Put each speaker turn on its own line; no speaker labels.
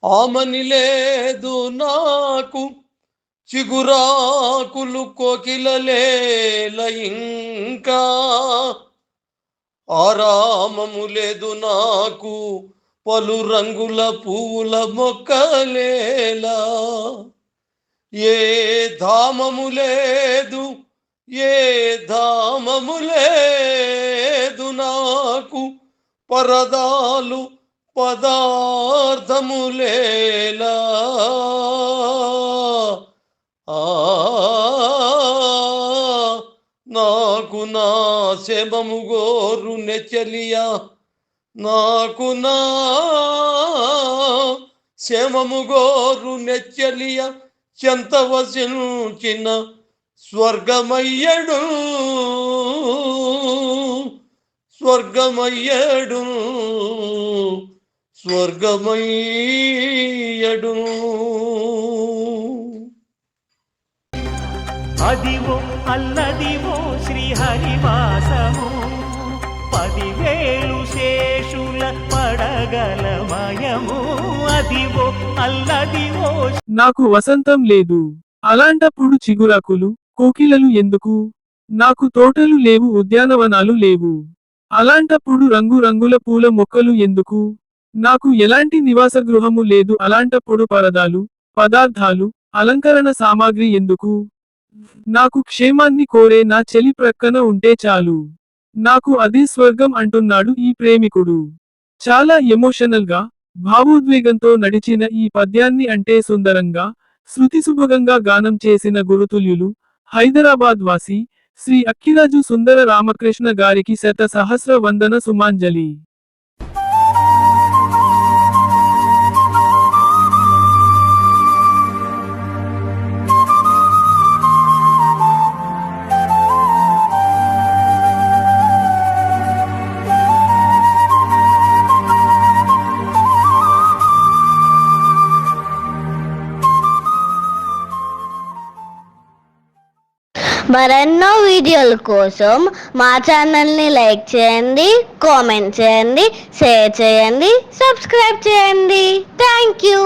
ఆమని లేదు నాకు చిగురాకులు కోకిలలేల ఇంకా ఆరామము లేదు నాకు పలు రంగుల పూల మొక్కలేలా ఏ ధామము లేదు ఏ ధామము లేదు నాకు పరదాలు పదార్థములేలా నాకు నా శమము గోరు నెచ్చలియా నాకు నా శమము గోరు నెచ్చలియ చెంత వసించిన స్వర్గమయ్యడు స్వర్గమయ్యడు స్వర్గమయ్యడు
అదివో అల్లదివో శ్రీహరివాసము 10,000 శేషుల పడగలమయము అదివో అల్లదివో.
నాకు వసంతం లేదు, అలాంటప్పుడు చిగురాకులు కోకిలలు ఎందుకు? నాకు తోటలు లేవు, ఉద్యానవనాలు లేవు, అలాంటప్పుడు రంగు రంగుల పూల మొక్కలు ఎందుకు? నాకు ఎలాంటి నివాస గృహము లేదు, అలాంటప్పుడు పరదాలు పదార్థాలు అలంకరణ సామాగ్రి ఎందుకు? నాకు క్షేమాన్ని కోరే నా చెలి ప్రక్కన ఉంటే చాలు, నాకు అదే స్వర్గం అంటున్నాడు ఈ ప్రేమికుడు. చాలా ఎమోషనల్ గా భావోద్వేగంతో నడిచిన ఈ పద్యాన్ని అంటే సుందరంగా శృతిసుభగంగా గానం చేసిన గురుతుల్యులు హైదరాబాద్ వాసి శ్రీ అక్కిరాజు సుందర రామకృష్ణ గారికి శత సహస్ర వందన సుమాంజలి.
మరెన్నో వీడియోల కోసం మా ఛానల్ని లైక్ చేయండి, కామెంట్ చేయండి, షేర్ చేయండి, సబ్స్క్రైబ్ చేయండి. Thank you.